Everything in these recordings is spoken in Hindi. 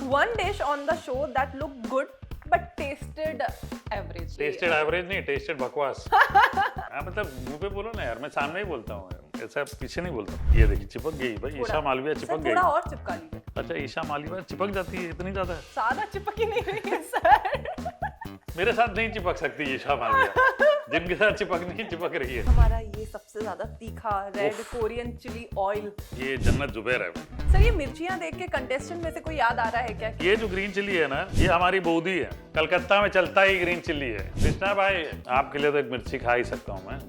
one dish on the show that looked good but tasted average. Tested average नहीं, टेस्टेड बकवास। हाँ मतलब मुंह पे बोलो ना यार, मैं सामने ही बोलता हूँ, ऐसा पीछे नहीं बोलता हूँ। ये देखिए चिपक गई भाई, ईशा मालविया चिपक गई। थोड़ा और चिपका लीजिए। अच्छा ईशा मालविया चिपक जाती है इतनी ज्यादा? ज्यादा चिपक ही नहीं रही है सर। मेरे साथ नहीं चिपक सकती ईशा मालविया, जिनके साथ चिपकनी चिपक रही है। हमारा ये सबसे ज्यादा तीखा रेड कोरियन चिली ऑयल। ये जन्नत जुबैर है। सर ये मिर्चियां देख के कंटेस्टेंट में से कोई याद आ रहा है क्या? ये जो ग्रीन चिल्ली है ना, ये हमारी बौदी है, कलकत्ता में चलता ही ग्रीन चिल्ली है। कृष्णा भाई आपके लिए तो एक मिर्ची खा ही सकता हूँ मैं।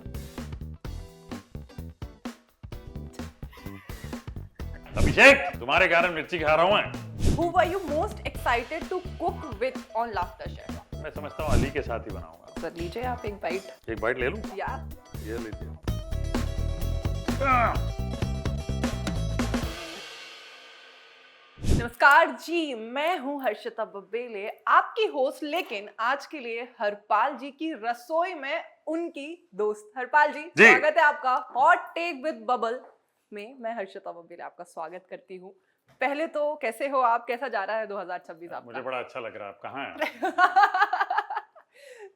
अभिषेक तुम्हारे कारण मिर्ची खा रहा हूँ मैं। Who were you most excited to cook with on Laughter Chef? मैं समझता हूँ अली के साथ ही बनाऊंगा। सर लीजिए आप एक बाइट। एक बाइट ले लूं? या ये लीजिए। नमस्कार जी, मैं हूं हर्षिता बब्बेले, आपकी होस्ट। लेकिन आज के लिए हरपाल जी की रसोई में उनकी दोस्त। हरपाल जी स्वागत है आपका हॉट टेक विद बबल में। मैं हर्षिता बब्बेले आपका स्वागत करती हूँ। पहले तो कैसे हो आप, कैसा जा रहा है 2026 आपका? मुझे बड़ा अच्छा लग रहा है। आप कहाँ हैं?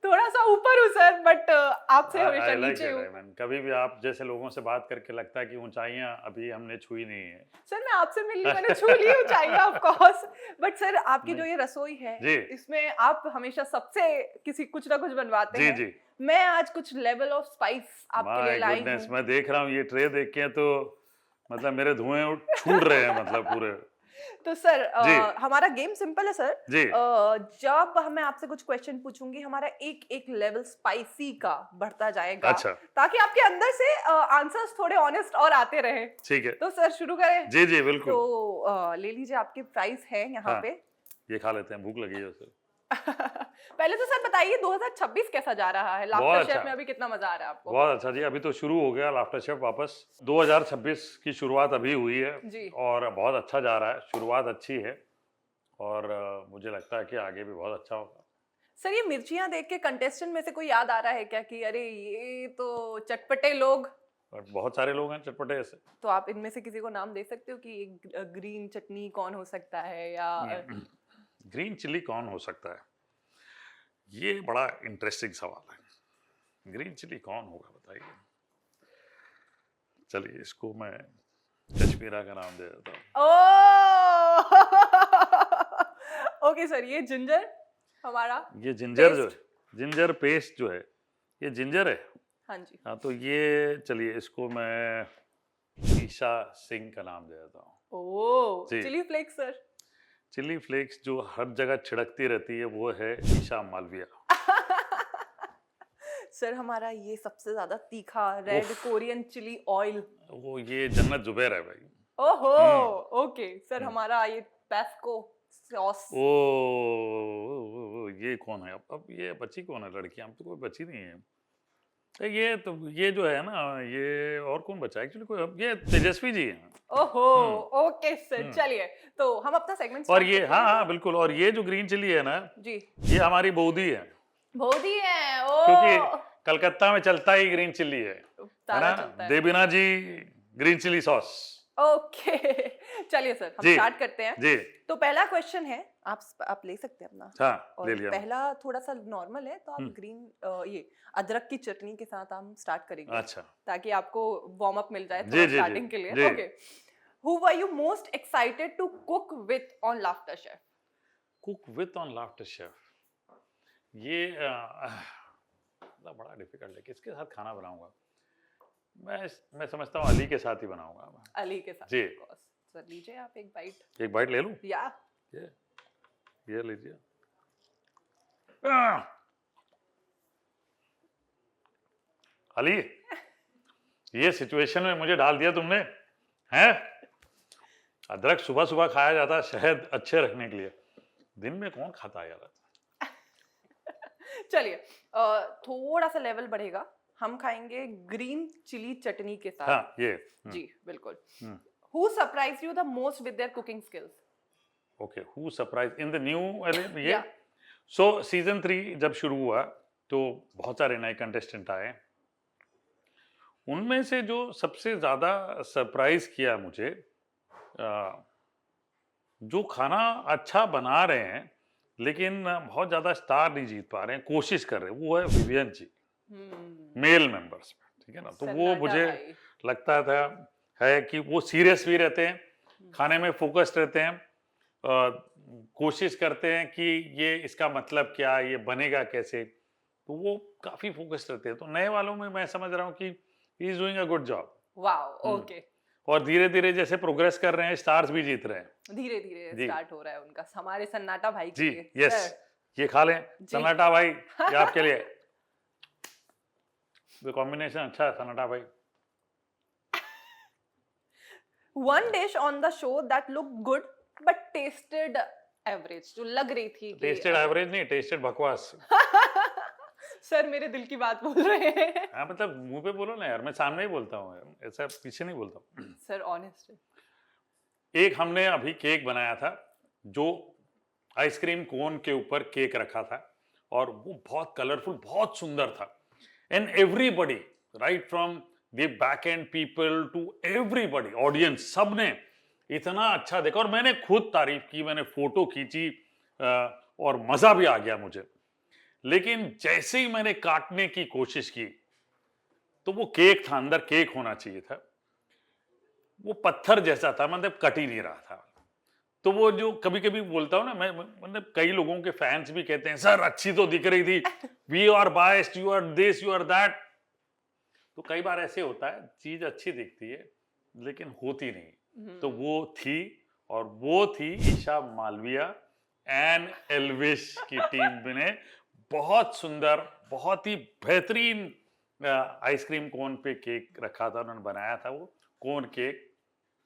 थोड़ा सा ऊपर हूँ सर, बट आपसे हमेशा नीचे हूँ। कभी भी आप जैसे लोगों से बात करके लगता है कि ऊंचाइयां अभी हमने छुई नहीं है। सर मैं आपसे मिलनी, मैंने छू ली ऊंचाइयां ऑफ कोर्स, बट सर आपकी जो ये रसोई है इसमें आप हमेशा सबसे किसी कुछ ना कुछ बनवाते हैं। जी। मैं आज कुछ लेवल ऑफ स्पाइस आपके लिए लाई हूँ। मैं देख रहा हूँ ये ट्रे देख के तो मतलब मेरे धुएं छूट रहे हैं मतलब पूरे। तो सर हमारा गेम सिंपल है सर जी। जब मैं आपसे कुछ क्वेश्चन पूछूंगी, हमारा एक एक लेवल स्पाइसी का बढ़ता जाएगा। अच्छा। ताकि आपके अंदर से आंसर्स थोड़े ऑनेस्ट और आते रहे। ठीक है, तो सर शुरू करें? जी जी बिल्कुल। तो ले लीजिए, आपके प्राइस है यहाँ पे। ये खा लेते हैं, भूख लगी है सर। पहले तो सर बताइए 2026 कैसा जा रहा है? लाफ्टर शेफ में अभी कितना मजा आ रहा है आपको? बहुत अच्छा जी, अभी तो शुरू हो गया लाफ्टर शेफ वापस। 2026 की शुरुआत अभी हुई है जी। और बहुत अच्छा जा रहा है, शुरुआत अच्छी है और मुझे लगता है कि आगे भी बहुत अच्छा होगा। सर ये मिर्चियां देख के कंटेस्टेंट में से कोई याद आ रहा है क्या कि अरे ये तो चटपटे लोग? और बहुत सारे लोग हैं चटपटे ऐसे। तो आप इनमें से किसी को नाम दे सकते हो कि ग्रीन चटनी कौन हो सकता है, या ग्रीन चिल्ली कौन हो सकता है? ये बड़ा इंटरेस्टिंग सवाल है। ग्रीन चिल्ली कौन होगा बताइए। चलिए इसको मैं कश्मीरा का नाम दे देता हूँ। ओके सर, ये जिंजर हमारा, ये जिंजर जो जिंजर पेस्ट जो है, ये जिंजर है। हाँ जी। हाँ तो ये चलिए इसको मैं ईशा सिंह का नाम दे देता हूँ। Oh chilli flakes sir. Chilli flakes जो हर जगह छिड़कती रहती है वो है ईशा मालविया। सर हमारा ये सबसे ज्यादा तीखा रेड कोरियन चिली ऑयल, वो ये जन्नत जुबैर है भाई। ओहो ओके सर, हमारा ये पेस्को सॉस। ओ ये कौन है? अब ये बच्ची कौन है? लड़की? हम तो कोई बच्ची नहीं है। ये जो है ना, ये और कौन बचा एक्चुअली? कोई ये तेजस्वी जी हैं। ओहो ओके सर, चलिए तो हम अपना सेगमेंट। और ये हाँ बिल्कुल, और ये जो ग्रीन चिल्ली है ना जी, ये हमारी बौदी है। बौदी है ओ, क्योंकि कलकत्ता में चलता ही ग्रीन चिल्ली है ना? देबीना जी ग्रीन चिल्ली सॉस। ओके चलिए सर हम स्टार्ट करते हैं जी। तो पहला क्वेश्चन है, आप ले सकते हैं अपना। हाँ, और ले लिया। पहला थोड़ा सा नॉर्मल है, तो आप ग्रीन ये अदरक की चटनी के साथ हम स्टार्ट करेंगे। अच्छा। ताकि आपको वार्म अप मिल जाए थोड़ा स्टार्टिंग के लिए। Okay, who were you most excited to cook with on laughter chef? Cook with on laughter chef, ये बड़ा डिफिकल्ट है। किसके साथ खाना बनाऊंगा? मैं समझता हूँ अली के साथ ही बनाऊंगा। अली के साथ जी। सर लीजिए आप एक बाइट। एक बाइट ले लूं? या ये लीजिए। अली ये सिचुएशन में मुझे डाल दिया तुमने, हैं? अदरक सुबह सुबह खाया जाता है शहद अच्छे रखने के लिए, दिन में कौन खाता है यार? चलिए थोड़ा सा लेवल बढ़ेगा, हम खाएंगे ग्रीन चिली चटनी के साथ। हाँ, ये जी बिल्कुल। Who surprised you the most with their cooking skills? Okay, who surprised in the new ये? So season 3 जब शुरू हुआ तो बहुत सारे नए कंटेस्टेंट आए। उनमें से जो सबसे ज्यादा सरप्राइज किया मुझे जो खाना अच्छा बना रहे हैं लेकिन बहुत ज्यादा स्टार नहीं जीत पा रहे हैं, कोशिश कर रहे हैं, वो है विवियन जी, मेल मेंबर्स में, ठीक है ना। तो वो सन्नाटा मुझे भाई। लगता था है कि वो सीरियस भी रहते हैं, खाने में फोकस्ड रहते हैं, कोशिश करते हैं कि ये इसका मतलब क्या, ये बनेगा कैसे, तो वो काफी फोकस्ड रहते हैं। तो नए वालों में मैं समझ रहा हूँ कि he is doing a good job. Wow, okay. और धीरे धीरे जैसे प्रोग्रेस कर रहे हैं, स्टार्स भी जीत रहे हैं। धीरे धीरे जी स्टार्ट हो रहा है उनका, हमारे सन्नाटा भाई के जी, लिए। यस, सर ये खा लें जी। सन्नाटा भाई, ये आपके लिए। ये कॉम्बिनेशन अच्छा है सन्नाटा भाई। One dish on the show that look good but tested average, जो लग रही थी कि टेस्टेड एवरेज नहीं, टेस्टेड बकवास। सर मेरे दिल की बात बोल रहे हैं। हाँ मतलब मुंह पे बोलो ना यार, मैं सामने ही बोलता हूँ यार, ऐसा पीछे नहीं बोलता हूँ। Sir honest. एक हमने अभी केक बनाया था, जो आइसक्रीम कोन के ऊपर केक रखा था, और वो बहुत कलरफुल, बहुत सुंदर था। And everybody, right from the back end people to everybody, audience, सबने इतना अच्छा देखा, और मैंने खुद तारीफ की, मैंने फोटो खींची, और मजा भी आ गया मुझे। लेकिन जैसे ही मैंने काटने की कोशिश की, तो वो केक था, अंदर केक होना चाहिए था, वो पत्थर जैसा था, मतलब कट ही नहीं रहा था। तो वो जो कभी कभी बोलता हूँ ना मैं, मतलब कई लोगों के फैंस भी कहते हैं सर अच्छी तो दिख रही थी, we are biased, you are this, you are that. तो कई बार ऐसे होता है, चीज अच्छी दिखती है लेकिन होती नहीं। तो वो थी, और वो थी ईशा मालविया एंड एल्विश की टीम ने बहुत सुंदर, बहुत ही बेहतरीन आइसक्रीम कोन पे केक रखा था, उन्होंने बनाया था वो cone cake,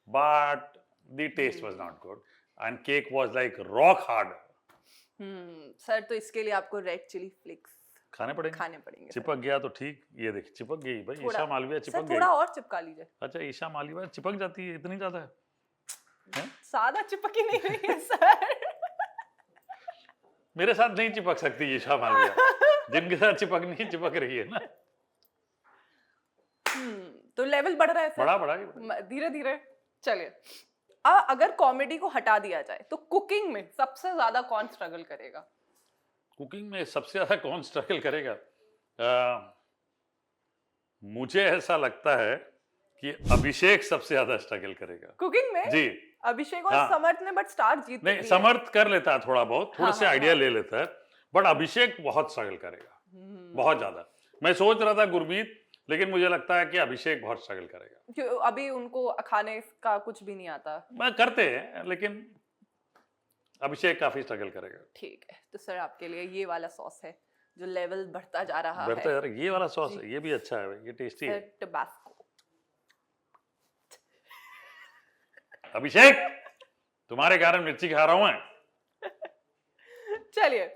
but the taste was not good and cake was like rock hard. Sir तो इसके लिए आपको रेड चिली फ्लेक्स खाने पड़ेंगे, खाने पड़ेंगे सर। चिपक गया तो ठीक, ये देख चिपक गई भाई, थोड़ा ईशा मालविया सर, चिपक थोड़ा गई। और चिपका लीजिए। अच्छा ईशा मालविया चिपक जाती है इतनी ज्यादा है? सादा चिपक ही नहीं रही है सर। मेरे साथ नहीं चिपक सकती ईशा मालविया, जिनके साथ चिपकनी है चिपक रही है ना। तो लेवल बढ़ रहा है बड़ा सर, बड़ा धीरे धीरे। चलिए, अगर कॉमेडी को हटा दिया जाए तो कुकिंग में सबसे ज्यादा कौन स्ट्रगल करेगा? कुकिंग में सबसे ज्यादा कौन स्ट्रगल करेगा? मुझे ऐसा लगता है कि अभिषेक सबसे ज्यादा स्ट्रगल करेगा कुकिंग में। जी। अभिषेक और हाँ। समर्थ ने बट स्टार जीत नहीं, ली है। समर्थ कर लेता है थोड़ा बहुत, थोड़े हाँ, से हाँ, आइडिया हाँ। ले लेता है, बट अभिषेक बहुत स्ट्रगल करेगा, बहुत ज्यादा। मैं सोच रहा था गुरमीत, लेकिन मुझे लगता है कि अभिषेक बहुत स्ट्रगल करेगा। क्यों अभी उनको खाने का कुछ भी नहीं आता? मैं करते हैं लेकिन अभिषेक काफी स्ट्रगल करेगा। ठीक है, तो सर आपके लिए ये वाला सॉस है जो लेवल बढ़ता जा रहा बढ़ता है। यार, ये वाला सॉस जी। है, ये भी अच्छा है, ये टेस्टी है। Sir Tabasco. अभिषेक, तुम्हारे कारण मिर्ची खा रहा हूं मैं। चलिए,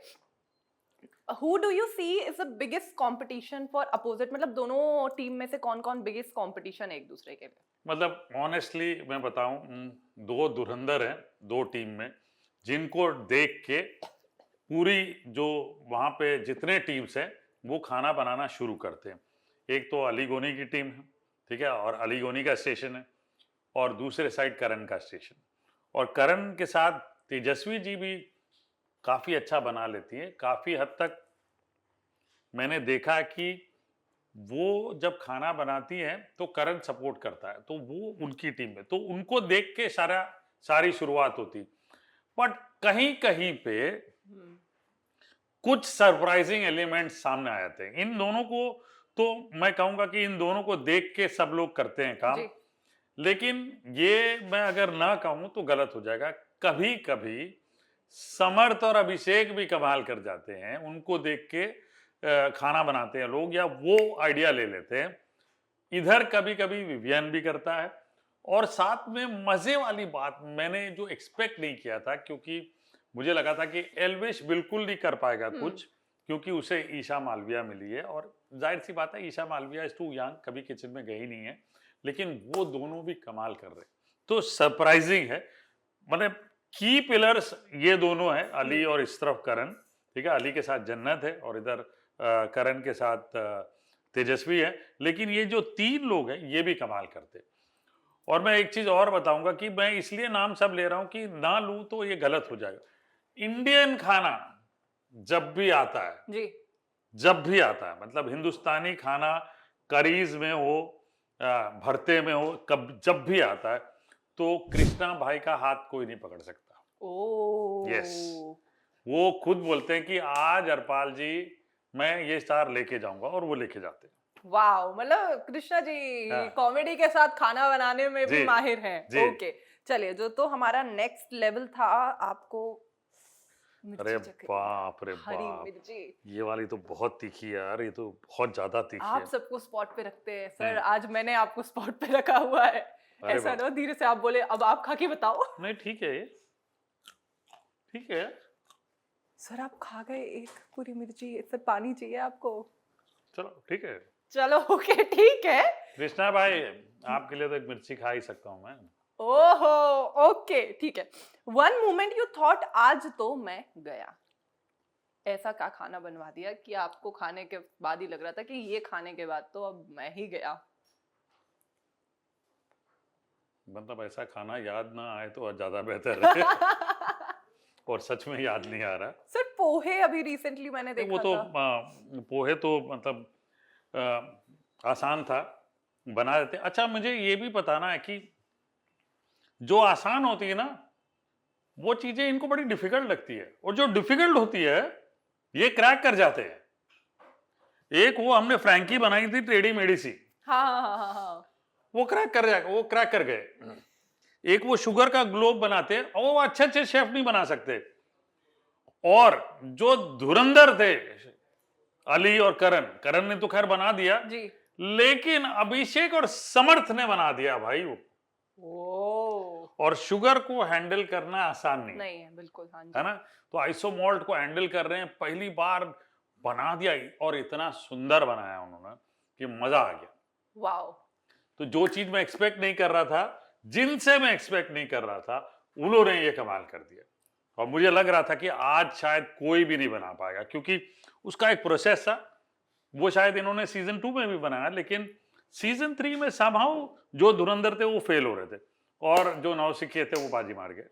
who do you see is the biggest competition for opposite, मतलब दोनों टीम में से कौन कौन बिगेस्ट कंपटीशन है एक दूसरे के लिए? मतलब ऑनेस्टली मैं बताऊं, दो धुरंधर हैं दो टीम में, जिनको देख के पूरी जो वहां पे जितने टीम्स हैं वो खाना बनाना शुरू करते हैं। एक तो अली गोनी की टीम है, ठीक है, और अली गोनी का स्टेशन है, और दूसरे साइड करण का स्टेशन, और करण के साथ तेजस्वी जी भी काफी अच्छा बना लेती है। काफी हद तक मैंने देखा कि वो जब खाना बनाती है तो करण सपोर्ट करता है, तो वो उनकी टीम में, तो उनको देख के सारी शुरुआत होती। बट कहीं कहीं पे कुछ सरप्राइजिंग एलिमेंट्स सामने आए थे इन दोनों को। तो मैं कहूंगा कि इन दोनों को देख के सब लोग करते हैं काम, लेकिन ये मैं अगर ना कहूं तो गलत हो जाएगा। कभी कभी समर्थ और अभिषेक भी कमाल कर जाते हैं, उनको देख के खाना बनाते हैं लोग, या वो आइडिया ले लेते हैं। इधर कभी कभी विवियन भी करता है, और साथ में मजे वाली बात मैंने जो एक्सपेक्ट नहीं किया था, क्योंकि मुझे लगा था कि एल्विश बिल्कुल नहीं कर पाएगा कुछ, क्योंकि उसे ईशा मालविया मिली है, और जाहिर सी बात है Isha Malviya is too young, कभी किचन में गई नहीं है, लेकिन वो दोनों भी कमाल कर रहे। तो सरप्राइजिंग है, मतलब की पिलर्स ये दोनों हैं, अली और इस तरफ करण, ठीक है, अली के साथ जन्नत है और इधर करण के साथ तेजस्वी है, लेकिन ये जो तीन लोग हैं ये भी कमाल करते। और मैं एक चीज और बताऊंगा कि मैं इसलिए नाम सब ले रहा हूं कि ना लूं तो ये गलत हो जाएगा। इंडियन खाना जब भी आता है, जी, जब भी आता है, मतलब हिंदुस्तानी खाना करीज में हो, भरते में हो, कब जब भी आता है तो कृष्णा भाई का हाथ कोई नहीं पकड़ सकता। यस, ओ, वो खुद बोलते हैं कि आज हरपाल जी मैं ये स्टार लेके जाऊंगा, और वो लेके जाते हैं। वाओ, मतलब कृष्णा जी हाँ, कॉमेडी के साथ खाना बनाने में भी जी माहिर हैं। जी। ओके, चलिए, जो तो हमारा नेक्स्ट लेवल था, आपको अरे मिर्ची चखनी है, बाप रे हरी बाप, मिर्ची। ये वाली तो बहुत तीखी है यार, ये तो बहुत ज्यादा तीखी आप है। सबको स्पॉट पे रखते हैं सर, हम्म। आज मैंने आपको स्पॉट पे रखा हुआ है। अरे ऐसा बाप, ना धीरे से आप बोले अब आप खा के बताओ। नहीं ठीक है ये, ठीक है। सर आप खा गए एक पूरी मिर्ची, सर पानी चाहिए आपको? चलो ठीक है, चलो ओके, ठीक है। कृष्णा भाई आपके लिए तो एक मिर्ची खा ही सकता हूँ मैं। ओहो, ओके, ठीक है। वन मोमेंट यू थॉट आज तो मैं गया, ऐसा क्या खाना बनवा दिया कि आपको खाने के बाद ही लग रहा था कि ये खाने के बाद तो अब मैं ही गया? मतलब ऐसा खाना याद ना आए तो ज्यादा बेहतर है। और सच में याद नहीं आ रहा। सर पोहे अभी रिसेंटली मैंने नहीं, वो देखा तो था। पोहे तो मतलब आसान था, बना देते। अच्छा मुझे ये भी बताना है कि जो आसान होती है ना वो चीजें इनको बड़ी डिफिकल्ट लगती है, और जो डिफिकल्ट होती है ये क्रैक कर जाते हैं। एक वो हमने फ्रैंकी बनाई थी टेढ़ी मेढ़ी सी, हाँ हाँ हाँ हाँ हाँ। वो क्रैक कर जाएगा, वो क्रैक कर गए। एक वो शुगर का ग्लोब बनाते हैं, और वो अच्छे अच्छे शेफ नहीं बना सकते। और जो धुरंधर थे अली और करण, करण ने तो खैर बना दिया, जी। लेकिन अभिषेक और समर्थ ने बना दिया भाई वो। ओ, और शुगर को हैंडल करना आसान नहीं नहीं है बिल्कुल, हाँ है जी। ना। तो आइसोमॉल्ट को हैंडल कर रहे हैं, पहली बार बना दिया, और इतना सुंदर बनाया उन्होंने कि मजा आ गया। वाओ। तो जो चीज मैं एक्सपेक्ट नहीं कर रहा था, जिनसे मैं एक्सपेक्ट नहीं कर रहा था, उन्होंने ये कमाल कर दिया। और मुझे लग रहा था कि आज शायद कोई भी नहीं बना पाएगा, क्योंकि उसका एक प्रोसेस था। वो शायद इन्होंने सीजन 2 में भी बनाया, लेकिन सीजन 3 में समहाउ जो धुरंधर थे वो फेल हो रहे थे, और जो नौसिखिए थे वो बाजी मार गए।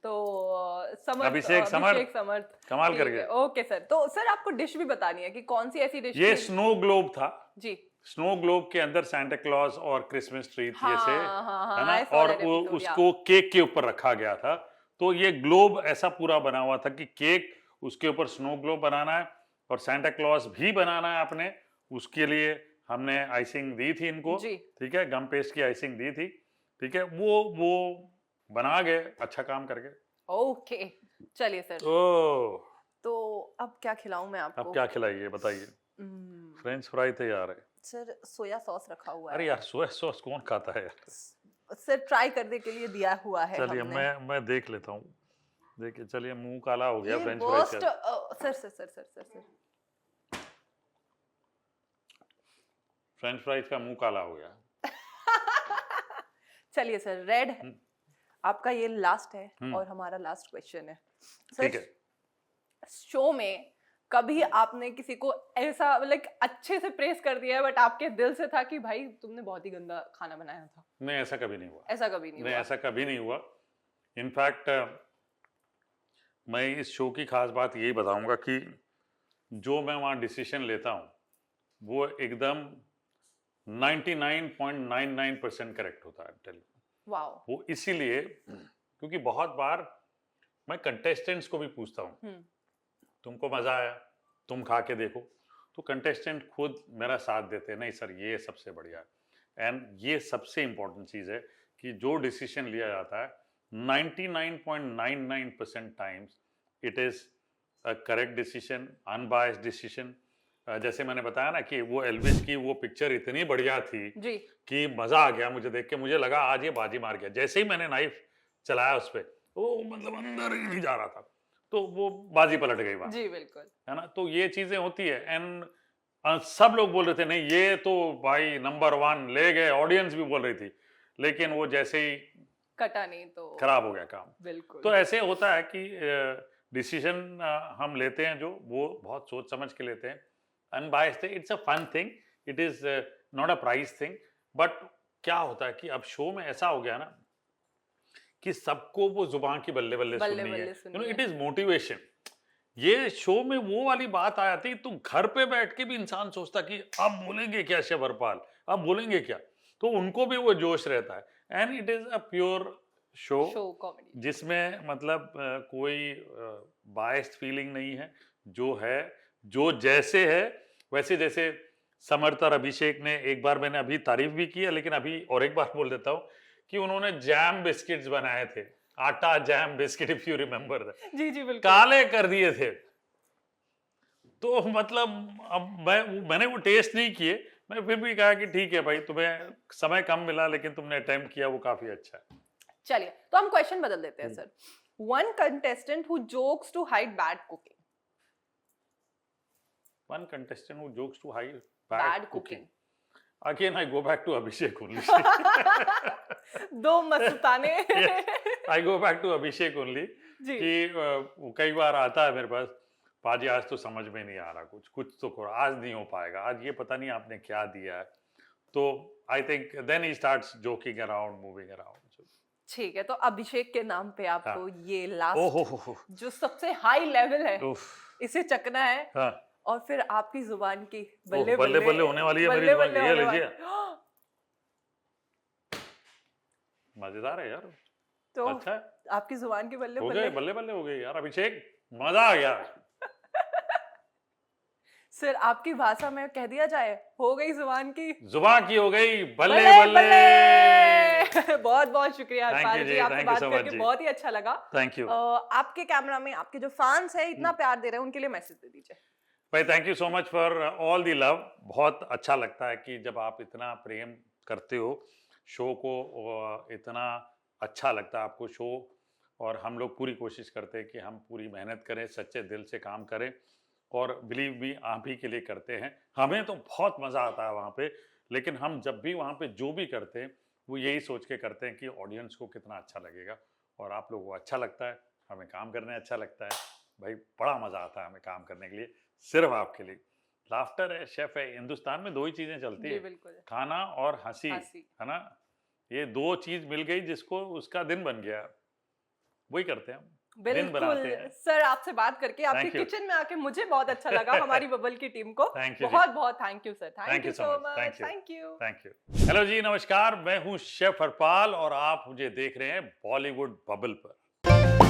तो समर्थ, अभिषेक समर्थ अभिषेक समर्थ। कमाल कर ठीक है, गए। Okay sir. तो सर आपको डिश भी बतानी है कि कौन सी ऐसी डिश ये थी? स्नो ग्लोब था। जी। स्नो ग्लोब के अंदर सांता क्लॉज और क्रिसमस ट्री थी ऐसे, हाँ हाँ है हाँ, ना, आई सॉ और दैट वो एपिसोड, या। उसको केक के ऊपर रखा गया था। तो ये ग्लोब ऐसा पूरा बना हुआ था कि केक, उसके ऊपर स्नो ग्लोब बनाना है, और सांता क्लॉज भी बनाना है आपने। उसके लिए हमने आइसिंग दी थी इनको, जी। ठीक है, गम पेस्ट की आइसिंग दी थी, ठीक है। वो बना गए, अच्छा काम कर गए। ओके, चलिए सर। ओह, तो अब क्या खिलाऊं मैं अब आपको? क्या खिलाइए बताइए। हम्म, फ्रेंच फ्राई तैयार है। सर सोया सॉस रखा हुआ अरे है। यार सोया सॉस कौन खाता है यार। सर ट्राई करने के लिए दिया हुआ है चलिए हमने। मैं देख लेता हूँ। देखिए, चलिए मुंह काला हो गया ये फ्रेंच फ्राइज वर्स्ट, का। Sir sir sir sir sir sir. French fries का मुंह काला हो गया। चलिए सर, रेड हम्म, आपका ये लास्ट है, हम्म, और हमारा लास्ट क्वेश्चन है ठीक सर। है। शो में कभी आपने किसी को ऐसा लाइक अच्छे से प्रेस कर दिया है, बट आपके दिल से था कि भाई तुमने बहुत ही गंदा खाना बनाया था? नहीं, ऐसा कभी नहीं हुआ। ऐसा कभी नहीं नहीं, हुआ? ऐसा कभी नहीं हुआ। इनफैक्ट मैं इस शो की खास बात यही बताऊंगा कि जो मैं वहाँ डिसीजन लेता हूँ वो एकदम 99.99% करेक्ट होता है। Tell wow. वो इसीलिए क्योंकि बहुत बार मैं कंटेस्टेंट्स को भी पूछता हूँ, तुमको मजा आया, तुम खा के देखो, तो कंटेस्टेंट खुद मेरा साथ देते हैं, नहीं सर ये सबसे बढ़िया है। एंड ये सबसे इंपॉर्टेंट चीज है कि जो डिसीजन लिया जाता है 99.99% times it is a correct decision, unbiased decision. जैसे मैंने बताया ना कि वो एल्विस की वो पिक्चर इतनी बढ़िया थी जी। कि मजा आ गया मुझे देख के। मुझे लगा आज ये बाजी मार गया, जैसे ही मैंने नाइफ चलाया उस पर, वो मतलब अंदर ही नहीं जा रहा था, तो वो बाजी पलट गई वहां, जी बिल्कुल। है ना। तो ये चीजें होती है। एंड सब लोग बोल रहे थे नहीं ये तो भाई नंबर 1 ले गए, ऑडियंस भी बोल रही थी, लेकिन वो जैसे ही कटा नहीं तो खराब हो गया काम। बिल्कुल। तो ऐसे होता है कि डिसीजन हम लेते हैं जो वो बहुत सोच समझ के लेते हैं, unbiased. It's a fun thing, it is not a prize thing, but क्या होता है कि अब शो में ऐसा हो गया ना कि सबको वो जुबान की बल्ले बल्ले सुननी है, you know, it is motivation. ये शो में वो वाली बात आ जाती, तो घर पे बैठ के भी इंसान सोचता कि अब बोलेंगे क्या शिव हरपाल, अब बोलेंगे क्या, तो उनको भी वो जोश रहता है। And it is a pure show comedy जिसमें मतलब कोई बायस्ड फीलिंग नहीं है, जो है जो जैसे है वैसे। जैसे समर्थ और अभिषेक ने, एक बार मैंने अभी तारीफ भी की है, लेकिन अभी और एक बार बोल देता हूँ कि उन्होंने जैम बिस्किट्स बनाए थे, आटा jam biscuit, if you remember that, जी जी बिल्कुल, काले कर दिए थे। तो मतलब अब मैंने वो टेस्ट नहीं किए, मैं फिर भी कहा कि ठीक है भाई, तुम्हें समय कम मिला लेकिन तुमने अटेम्प्ट किया, वो काफी अच्छा है। चलिए तो हम क्वेश्चन बदल देते हैं सर। One contestant who jokes to hide bad cooking. One contestant who jokes to hide Bad bad cooking. cooking. Again, I go back to Abhishek only. दो मस्ताने। I go back to Abhishek only जी। कि वो कई बार आता है मेरे पास, पाजी आज तो समझ में नहीं आ रहा, कुछ तो करो, आज नहीं हो पाएगा, आज ये पता नहीं आपने क्या दिया है। तो I think then he starts joking around, moving around. ठीक है, तो अभिषेक के नाम पे आपको हाँ। ये लास्ट जो सबसे हाई लेवल है इसे चकना है। हाँ। और फिर आपकी जुबान की बल्ले बल्ले होने वाली है मेरी जुबान, ये लीजिए। मजेदार है यार। तो अच्छा है, आपकी जुबान की बल्ले हो बल्ले गए, बल्ले बल्ले हो गए यार अभिषेक, मजा आ गया। सर आपकी भाषा में कह दिया जाए, हो गई जुबान की हो गई बल्ले बल्ले। बहुत बहुत शुक्रिया हरपाल जी, आपसे बात करके जी। बहुत ही अच्छा लगा। Thank you. आपके कैमरा में आपके जो फैंस है इतना प्यार दे रहे हैं, उनके लिए मैसेज दे दीजिए। भाई thank you so much for all the love. बहुत अच्छा लगता है कि जब आप इतना प्रेम करते हो शो को, इतना अच्छा लगता है आपको शो, और हम लोग पूरी कोशिश करते हैं कि हम पूरी मेहनत करें, सच्चे दिल से काम करें, और बिलीव भी आप ही के लिए करते हैं। हमें तो बहुत मज़ा आता है वहाँ पे, लेकिन हम जब भी वहाँ पे जो भी करते हैं वो यही सोच के करते हैं कि ऑडियंस को कितना अच्छा लगेगा, और आप लोगों को अच्छा लगता है, हमें काम करने अच्छा लगता है। भाई बड़ा मज़ा आता है हमें काम करने के लिए, सिर्फ आपके लिए। लाफ्टर है, शेफ है, हिंदुस्तान में दो ही चीज़ें चलती है, खाना और हंसी, है ना। ये दो चीज़ मिल गई जिसको उसका दिन बन गया, वही करते हैं हम, दिन बनाते हैं। सर आपसे बात करके, आपके किचन में आके मुझे बहुत अच्छा लगा, हमारी बबल की टीम को बहुत बहुत thank you sir. Thank you so much. Thank you. Hello जी, नमस्कार, मैं हूँ शेफ हरपाल और आप मुझे देख रहे हैं बॉलीवुड बबल पर।